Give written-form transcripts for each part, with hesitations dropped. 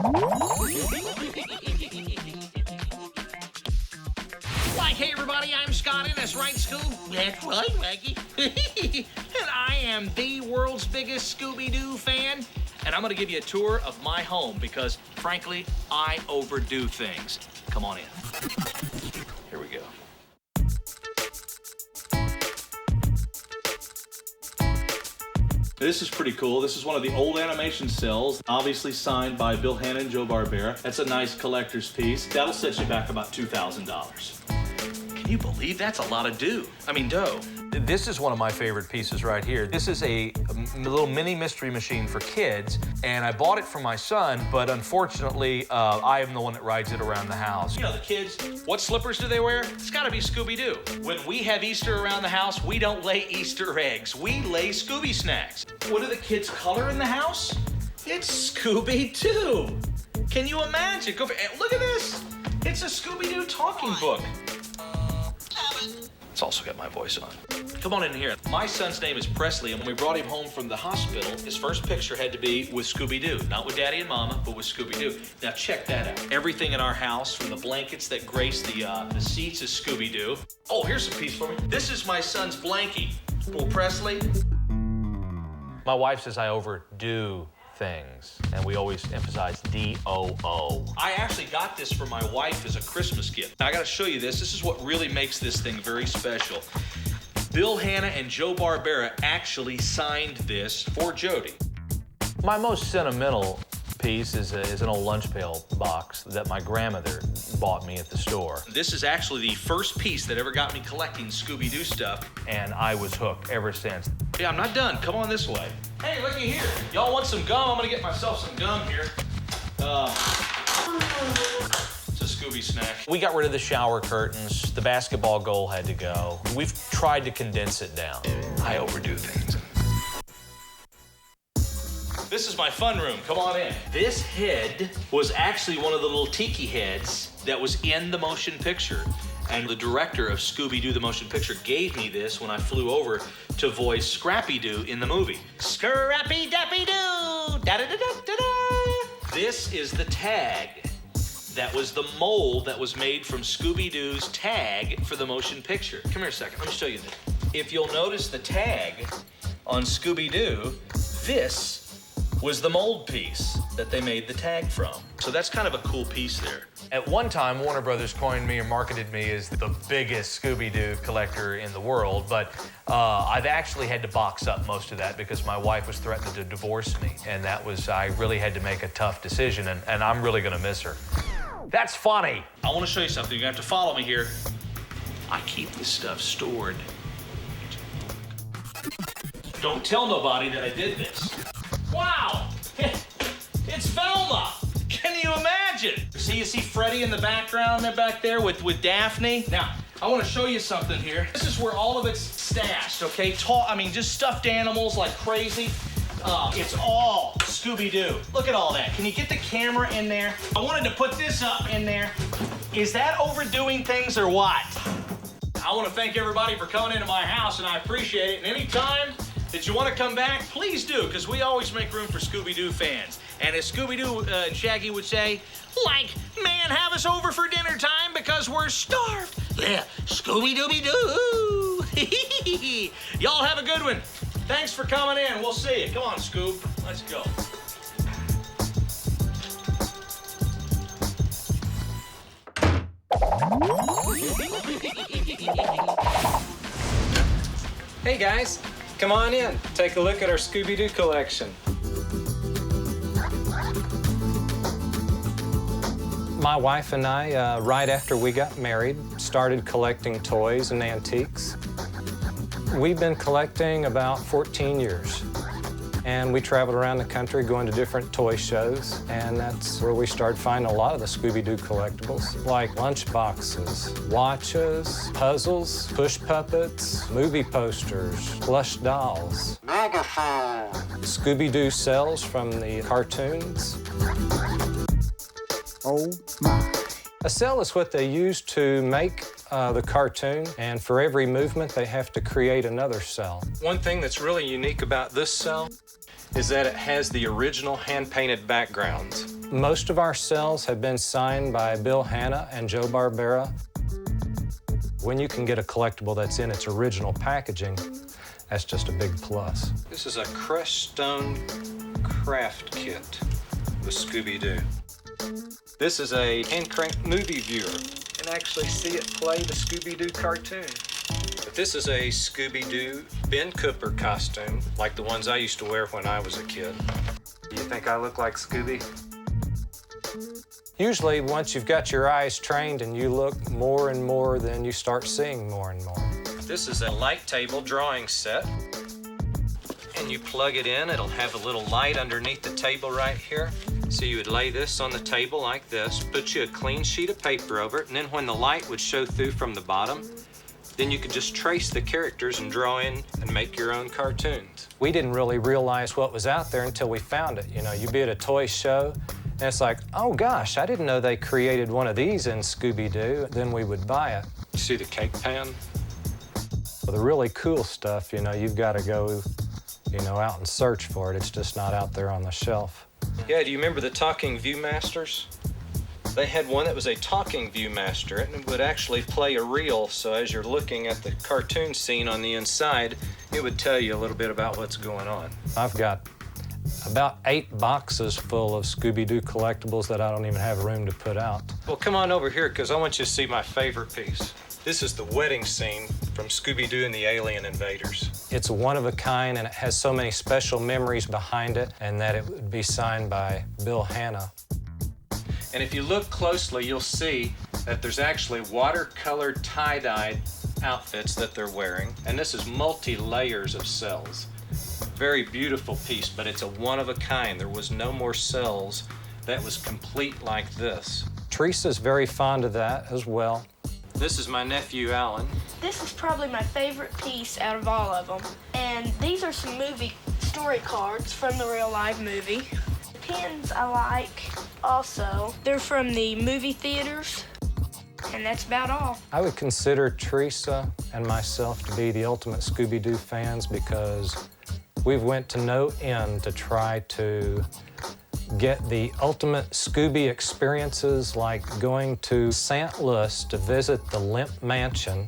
Hey everybody, I'm Scott, and that's right, Scoob. That's right, Maggie. And I am the world's biggest Scooby-Doo fan. And I'm gonna give you a tour of my home because, frankly, I overdo things. Come on in. Here we go. This is pretty cool. This is one of the old animation cells, obviously signed by Bill Hanna and Joe Barbera. That's a nice collector's piece. That'll set you back about $2,000. Can you believe that's a lot of dough? This is one of my favorite pieces right here. This is a little mini mystery machine for kids, and I bought it for my son, but unfortunately, I am the one that rides it around the house. You know, the kids, what slippers do they wear? It's gotta be Scooby-Doo. When we have Easter around the house, we don't lay Easter eggs. We lay Scooby snacks. What do the kids color in the house? It's Scooby-Doo. Can you imagine? Look at this. It's a Scooby-Doo talking book. It's also got my voice on. Come on in here. My son's name is Presley, and when we brought him home from the hospital, his first picture had to be with Scooby-Doo. Not with Daddy and Mama, but with Scooby-Doo. Now check that out. Everything in our house, from the blankets that grace the seats, is Scooby-Doo. Oh, here's a piece for me. This is my son's blankie. Well, Presley. My wife says I overdo things, and we always emphasize D-O-O. I actually got this for my wife as a Christmas gift. Now, I gotta show you this. This is what really makes this thing very special. Bill Hanna and Joe Barbera actually signed this for Jody. My most sentimental piece is an old lunch pail box that my grandmother bought me at the store. This is actually the first piece that ever got me collecting Scooby-Doo stuff. And I was hooked ever since. Yeah, I'm not done. Come on this way. Hey, looky here. Y'all want some gum? I'm gonna get myself some gum here. It's a Scooby snack. We got rid of the shower curtains. The basketball goal had to go. We've tried to condense it down. I overdo things. This is my fun room. Come on in. This head was actually one of the little tiki heads that was in the motion picture. And the director of Scooby-Doo, the motion picture, gave me this when I flew over to voice Scrappy-Doo in the movie. Scrappy-Dappy-Doo! Da-da-da-da-da-da! This is the tag. That was the mold that was made from Scooby-Doo's tag for the motion picture. Come here a second. Let me show you this. If you'll notice the tag on Scooby-Doo, this was the mold piece that they made the tag from. So that's kind of a cool piece there. At one time, Warner Brothers coined me or marketed me as the biggest Scooby-Doo collector in the world, but I've actually had to box up most of that because my wife was threatening to divorce me, and I really had to make a tough decision, and I'm really gonna miss her. That's funny. I wanna show you something. You're gonna have to follow me here. I keep this stuff stored. Don't tell nobody that I did this. Wow, it's Velma. Can you imagine? You see Freddy in the background there back there with Daphne? Now, I want to show you something here. This is where all of it's stashed, okay? Just stuffed animals like crazy. It's all Scooby-Doo. Look at all that. Can you get the camera in there? I wanted to put this up in there. Is that overdoing things or what? I want to thank everybody for coming into my house, and I appreciate it. And anytime that you want to come back, please do, because we always make room for Scooby-Doo fans. And as Scooby-Doo and Shaggy would say, man, have us over for dinner time because we're starved. Yeah, Scooby-Dooby-Doo. Y'all have a good one. Thanks for coming in. We'll see you. Come on, Scoob. Let's go. Hey guys, come on in. Take a look at our Scooby-Doo collection. My wife and I, right after we got married, started collecting toys and antiques. We've been collecting about 14 years. And we traveled around the country going to different toy shows, and that's where we started finding a lot of the Scooby-Doo collectibles, like lunch boxes, watches, puzzles, push puppets, movie posters, plush dolls, megaphone, Scooby-Doo cells from the cartoons. Oh my. A cell is what they use to make the cartoon, and for every movement they have to create another cell. One thing that's really unique about this cell is that it has the original hand-painted backgrounds. Most of our cells have been signed by Bill Hanna and Joe Barbera. When you can get a collectible that's in its original packaging, that's just a big plus. This is a crushed stone craft kit with Scooby-Doo. This is a hand-cranked movie viewer. You can actually see it play the Scooby-Doo cartoon. But this is a Scooby-Doo Ben Cooper costume, like the ones I used to wear when I was a kid. Do you think I look like Scooby? Usually, once you've got your eyes trained and you look more and more, then you start seeing more and more. This is a light table drawing set. And you plug it in, it'll have a little light underneath the table right here. So you would lay this on the table like this, put you a clean sheet of paper over it, and then when the light would show through from the bottom, then you could just trace the characters and draw in and make your own cartoons. We didn't really realize what was out there until we found it. You know, you'd be at a toy show, and it's like, oh gosh, I didn't know they created one of these in Scooby-Doo. Then we would buy it. You see the cake pan? Well, the really cool stuff, you know, you've got to go, you know, out and search for it. It's just not out there on the shelf. Yeah, do you remember the talking Viewmasters? They had one that was a talking Viewmaster, and it would actually play a reel, so as you're looking at the cartoon scene on the inside, it would tell you a little bit about what's going on. I've got about 8 boxes full of Scooby-Doo collectibles that I don't even have room to put out. Well, come on over here, because I want you to see my favorite piece. This is the wedding scene from Scooby-Doo and the Alien Invaders. It's one of a kind, and it has so many special memories behind it, and that it would be signed by Bill Hanna. And if you look closely, you'll see that there's actually watercolored tie-dyed outfits that they're wearing, and this is multi-layers of cells. Very beautiful piece, but it's a one-of-a-kind. There was no more cells that was complete like this. Teresa's very fond of that as well. This is my nephew, Alan. This is probably my favorite piece out of all of them. And these are some movie story cards from the real life movie. The pins I like also. They're from the movie theaters, and that's about all. I would consider Teresa and myself to be the ultimate Scooby-Doo fans because we've went to no end to try to get the ultimate Scooby experiences, like going to St. Louis to visit the Limp Mansion,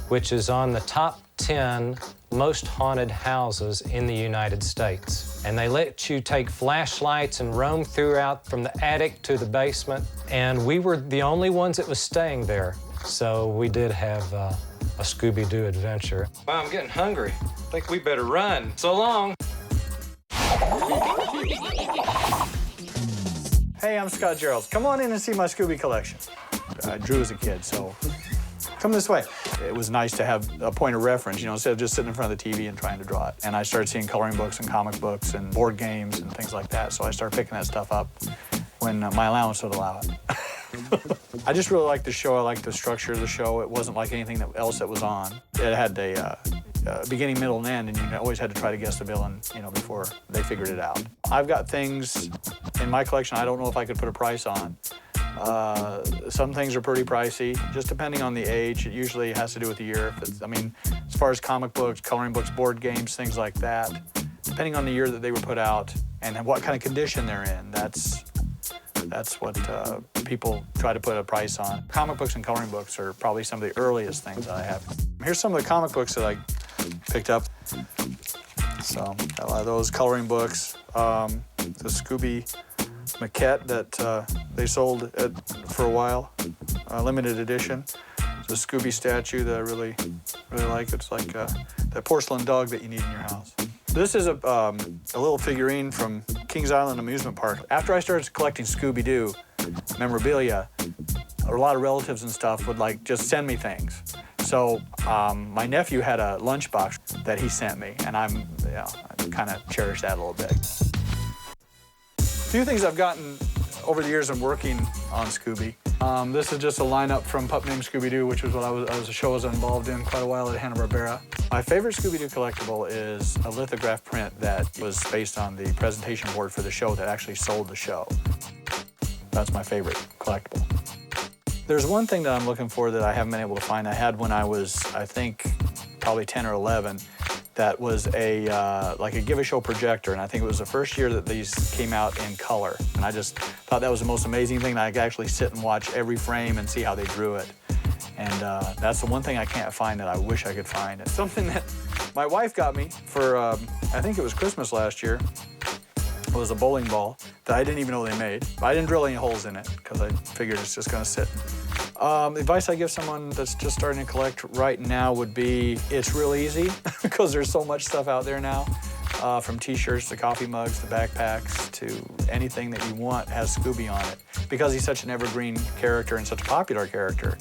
which is on the top 10 most haunted houses in the United States. And they let you take flashlights and roam throughout from the attic to the basement. And we were the only ones that was staying there. So we did have a Scooby-Doo adventure. Wow, I'm getting hungry. I think we better run. So long. Hey, I'm Scott Gerald. Come on in and see my Scooby collection. I drew as a kid, so come this way. It was nice to have a point of reference, you know, instead of just sitting in front of the TV and trying to draw it. And I started seeing coloring books and comic books and board games and things like that, so I started picking that stuff up when my allowance would allow it. I just really liked the show. I liked the structure of the show. It wasn't like anything else that was on. It had a beginning, middle, and end, and you always had to try to guess the villain, you know, before they figured it out. I've got things in my collection I don't know if I could put a price on. Some things are pretty pricey, just depending on the age. It usually has to do with the year. If it's, I mean, as far as comic books, coloring books, board games, things like that, depending on the year that they were put out and what kind of condition they're in, that's what people try to put a price on. Comic books and coloring books are probably some of the earliest things that I have. Here's some of the comic books that I picked up. So, a lot of those coloring books. The Scooby maquette that they sold for a while, limited edition. It's a Scooby statue that I really like. It's like that porcelain dog that you need in your house. This is a little figurine from Kings Island Amusement Park. After I started collecting Scooby-Doo memorabilia, a lot of relatives and stuff would like just send me things. So my nephew had a lunchbox that he sent me, and I kind of cherish that a little bit. A few things I've gotten over the years of working on Scooby. This is just a lineup from Pup Named Scooby-Doo, which was what a show I was involved in quite a while at Hanna-Barbera. My favorite Scooby-Doo collectible is a lithograph print that was based on the presentation board for the show that actually sold the show. That's my favorite collectible. There's one thing that I'm looking for that I haven't been able to find. I had when I was, I think, probably 10 or 11. that was a like a give-a-show projector, and I think it was the first year that these came out in color. And I just thought that was the most amazing thing, that I could actually sit and watch every frame and see how they drew it. And that's the one thing I can't find that I wish I could find. It's something that my wife got me for, I think it was Christmas last year. It was a bowling ball that I didn't even know they made. I didn't drill any holes in it because I figured it's just gonna sit. The advice I give someone that's just starting to collect right now would be, it's real easy because there's so much stuff out there now. From t-shirts to coffee mugs to backpacks to anything that you want has Scooby on it, because he's such an evergreen character and such a popular character.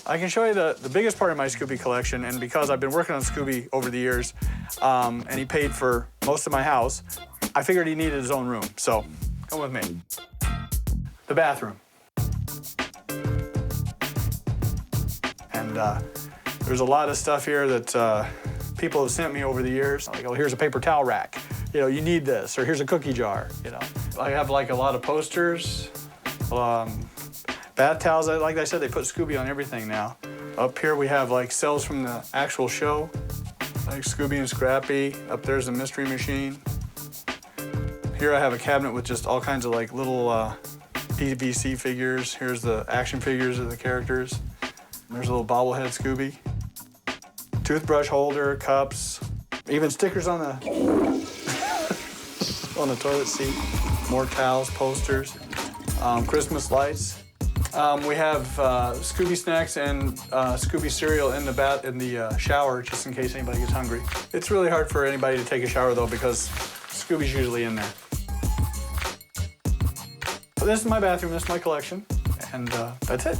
I can show you the biggest part of my Scooby collection, and because I've been working on Scooby over the years, and he paid for most of my house, I figured he needed his own room, so come with me. The bathroom. And there's a lot of stuff here that people have sent me over the years. Like, oh, here's a paper towel rack. You know, you need this, or here's a cookie jar, you know. I have like a lot of posters, bath towels. Like I said, they put Scooby on everything now. Up here we have like cells from the actual show, like Scooby and Scrappy. Up there's the Mystery Machine. Here I have a cabinet with just all kinds of like little PVC figures. Here's the action figures of the characters. There's a little bobblehead Scooby. Toothbrush holder, cups, even stickers on the on the toilet seat. More towels, posters, Christmas lights. We have Scooby snacks and Scooby cereal in the shower, just in case anybody gets hungry. It's really hard for anybody to take a shower though, because Scooby's usually in there. But this is my bathroom. This is my collection, and that's it.